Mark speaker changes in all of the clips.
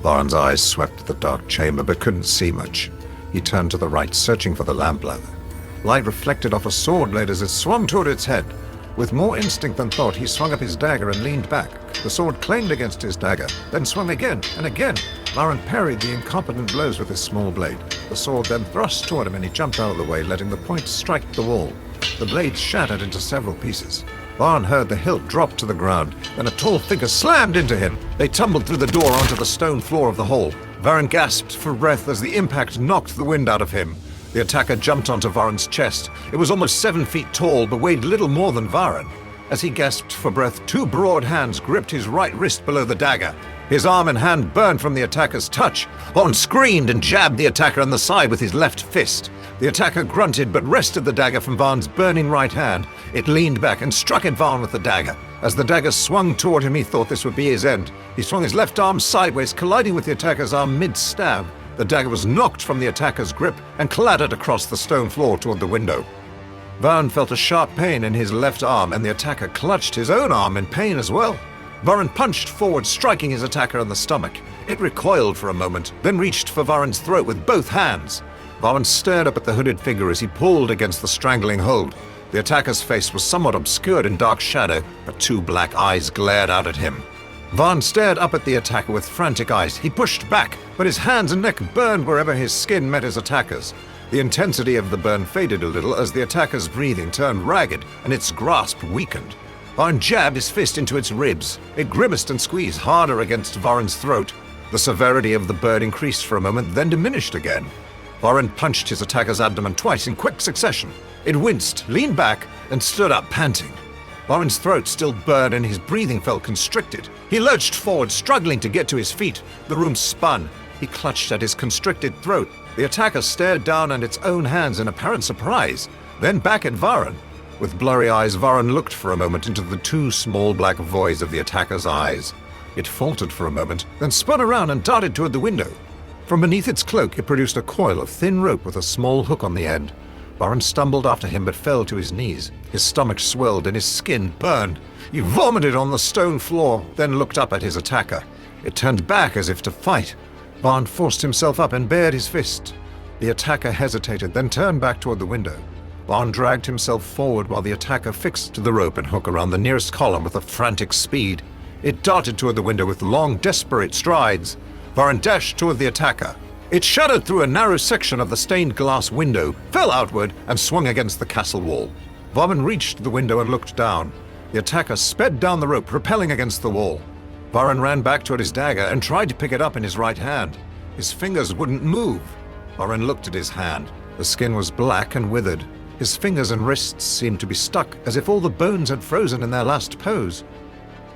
Speaker 1: Varen's eyes swept the dark chamber, but couldn't see much. He turned to the right, searching for the lamplighter. Light reflected off a sword blade as it swung toward its head. With more instinct than thought, he swung up his dagger and leaned back. The sword clanged against his dagger, then swung again and again. Varen parried the incompetent blows with his small blade. The sword then thrust toward him and he jumped out of the way, letting the point strike the wall. The blade shattered into several pieces. Varen heard the hilt drop to the ground, then a tall figure slammed into him. They tumbled through the door onto the stone floor of the hall. Varen gasped for breath as the impact knocked the wind out of him. The attacker jumped onto Varen's chest. It was almost 7 feet tall, but weighed little more than Varen. As he gasped for breath, 2 broad hands gripped his right wrist below the dagger. His arm and hand burned from the attacker's touch. Varen screamed and jabbed the attacker on the side with his left fist. The attacker grunted but wrested the dagger from Varen's burning right hand. It leaned back and struck at Varen with the dagger. As the dagger swung toward him, he thought this would be his end. He swung his left arm sideways, colliding with the attacker's arm mid-stab. The dagger was knocked from the attacker's grip and clattered across the stone floor toward the window. Varen felt a sharp pain in his left arm, and the attacker clutched his own arm in pain as well. Varen punched forward, striking his attacker in the stomach. It recoiled for a moment, then reached for Varen's throat with both hands. Varen stared up at the hooded figure as he pulled against the strangling hold. The attacker's face was somewhat obscured in dark shadow, but 2 black eyes glared out at him. Varen stared up at the attacker with frantic eyes. He pushed back, but his hands and neck burned wherever his skin met his attacker's. The intensity of the burn faded a little as the attacker's breathing turned ragged and its grasp weakened. Varen jabbed his fist into its ribs. It grimaced and squeezed harder against Varen's throat. The severity of the burn increased for a moment, then diminished again. Varen punched his attacker's abdomen twice in quick succession. It winced, leaned back, and stood up panting. Varen's throat still burned and his breathing felt constricted. He lurched forward, struggling to get to his feet. The room spun. He clutched at his constricted throat. The attacker stared down at its own hands in apparent surprise, then back at Varen. With blurry eyes, Varen looked for a moment into the 2 small black voids of the attacker's eyes. It faltered for a moment, then spun around and darted toward the window. From beneath its cloak, it produced a coil of thin rope with a small hook on the end. Varen stumbled after him but fell to his knees. His stomach swelled and his skin burned. He vomited on the stone floor, then looked up at his attacker. It turned back as if to fight. Varen forced himself up and bared his fist. The attacker hesitated, then turned back toward the window. Varen dragged himself forward while the attacker fixed the rope and hook around the nearest column with a frantic speed. It darted toward the window with long, desperate strides. Varen dashed toward the attacker. It shattered through a narrow section of the stained glass window, fell outward, and swung against the castle wall. Varen reached the window and looked down. The attacker sped down the rope, rappelling against the wall. Varen ran back toward his dagger and tried to pick it up in his right hand. His fingers wouldn't move. Varen looked at his hand. The skin was black and withered. His fingers and wrists seemed to be stuck, as if all the bones had frozen in their last pose.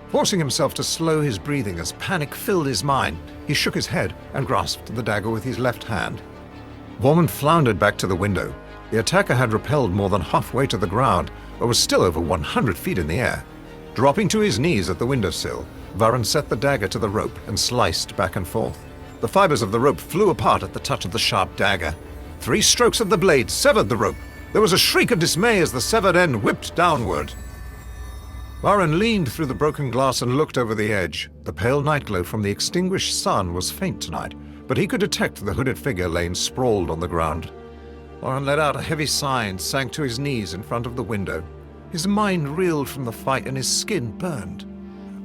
Speaker 1: Forcing himself to slow his breathing as panic filled his mind, he shook his head and grasped the dagger with his left hand. Varen floundered back to the window. The attacker had rappelled more than halfway to the ground, but was still over 100 feet in the air. Dropping to his knees at the windowsill, Varen set the dagger to the rope and sliced back and forth. The fibers of the rope flew apart at the touch of the sharp dagger. 3 strokes of the blade severed the rope. There was a shriek of dismay as the severed end whipped downward. Varen leaned through the broken glass and looked over the edge. The pale nightglow from the extinguished sun was faint tonight, but he could detect the hooded figure laying sprawled on the ground. Varen let out a heavy sigh and sank to his knees in front of the window. His mind reeled from the fight and his skin burned.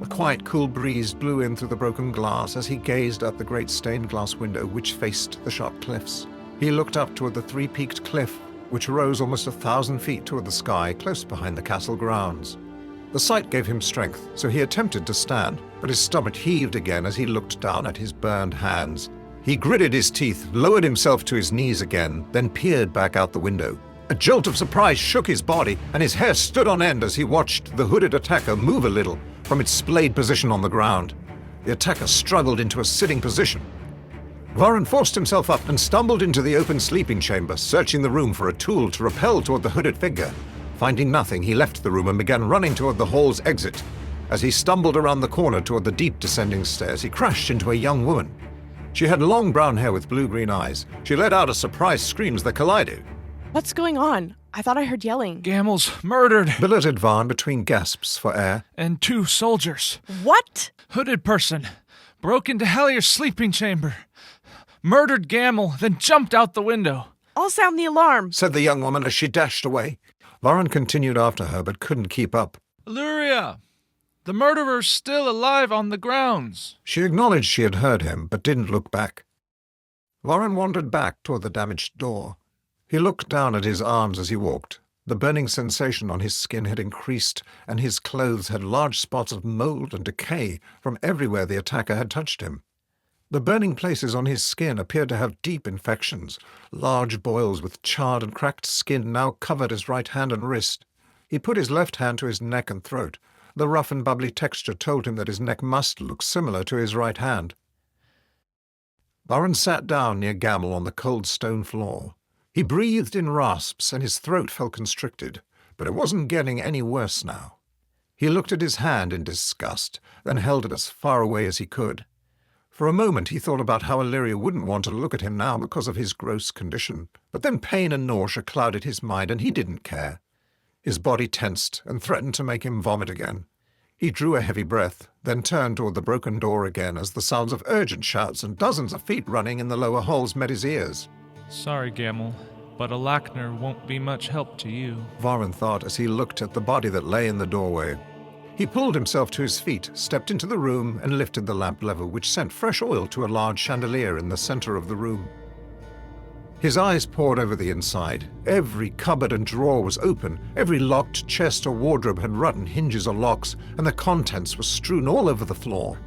Speaker 1: A quiet, cool breeze blew in through the broken glass as he gazed at the great stained glass window which faced the sharp cliffs. He looked up toward the 3-peaked cliff, which rose almost 1,000 feet toward the sky, close behind the castle grounds. The sight gave him strength, so he attempted to stand, but his stomach heaved again as he looked down at his burned hands. He gritted his teeth, lowered himself to his knees again, then peered back out the window. A jolt of surprise shook his body, and his hair stood on end as he watched the hooded attacker move a little from its splayed position on the ground. The attacker struggled into a sitting position. Varen forced himself up and stumbled into the open sleeping chamber, searching the room for a tool to rappel toward the hooded figure. Finding nothing, he left the room and began running toward the hall's exit. As he stumbled around the corner toward the deep descending stairs, he crashed into a young woman. She had long brown hair with blue-green eyes. She let out a surprised scream as they collided.
Speaker 2: What's going on? I thought I heard yelling.
Speaker 3: Gamel's murdered.
Speaker 1: Billeted Varen between gasps for air.
Speaker 3: And 2 soldiers.
Speaker 2: What?
Speaker 3: Hooded person. Broke into Hellier's sleeping chamber. Murdered Gamel, then jumped out the window.
Speaker 2: I'll sound the alarm,
Speaker 1: said the young woman as she dashed away. Varren continued after her, but couldn't keep up.
Speaker 3: Illyria, the murderer's still alive on the grounds.
Speaker 1: She acknowledged she had heard him, but didn't look back. Varren wandered back toward the damaged door. He looked down at his arms as he walked. The burning sensation on his skin had increased, and his clothes had large spots of mold and decay from everywhere the attacker had touched him. The burning places on his skin appeared to have deep infections. Large boils with charred and cracked skin now covered his right hand and wrist. He put his left hand to his neck and throat. The rough and bubbly texture told him that his neck must look similar to his right hand. Varren sat down near Gamel on the cold stone floor. He breathed in rasps and his throat felt constricted, but it wasn't getting any worse now. He looked at his hand in disgust, then held it as far away as he could. For a moment he thought about how Illyria wouldn't want to look at him now because of his gross condition, but then pain and nausea clouded his mind and he didn't care. His body tensed and threatened to make him vomit again. He drew a heavy breath, then turned toward the broken door again as the sounds of urgent shouts and dozens of feet running in the lower halls met his ears.
Speaker 3: Sorry, Gamel, but a Lackner won't be much help to you,
Speaker 1: Varren thought as he looked at the body that lay in the doorway. He pulled himself to his feet, stepped into the room, and lifted the lamp lever, which sent fresh oil to a large chandelier in the center of the room. His eyes pored over the inside. Every cupboard and drawer was open, every locked chest or wardrobe had rotten hinges or locks, and the contents were strewn all over the floor.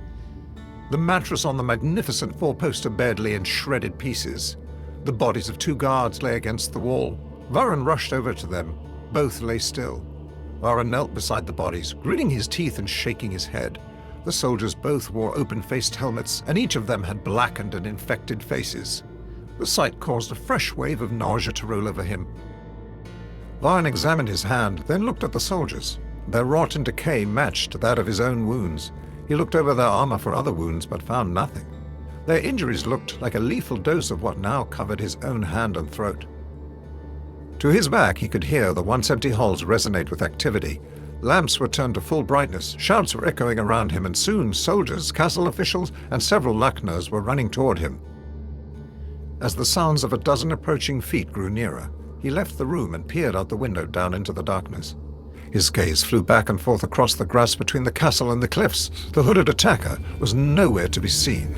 Speaker 1: The mattress on the magnificent four-poster bed lay in shredded pieces. The bodies of 2 guards lay against the wall. Varren rushed over to them. Both lay still. Varren knelt beside the bodies, gritting his teeth and shaking his head. The soldiers both wore open-faced helmets, and each of them had blackened and infected faces. The sight caused a fresh wave of nausea to roll over him. Varren examined his hand, then looked at the soldiers. Their rot and decay matched that of his own wounds. He looked over their armor for other wounds, but found nothing. Their injuries looked like a lethal dose of what now covered his own hand and throat. To his back, he could hear the once empty halls resonate with activity. Lamps were turned to full brightness, shouts were echoing around him, and soon soldiers, castle officials, and several Lackners were running toward him. As the sounds of a dozen approaching feet grew nearer, he left the room and peered out the window down into the darkness. His gaze flew back and forth across the grass between the castle and the cliffs. The hooded attacker was nowhere to be seen.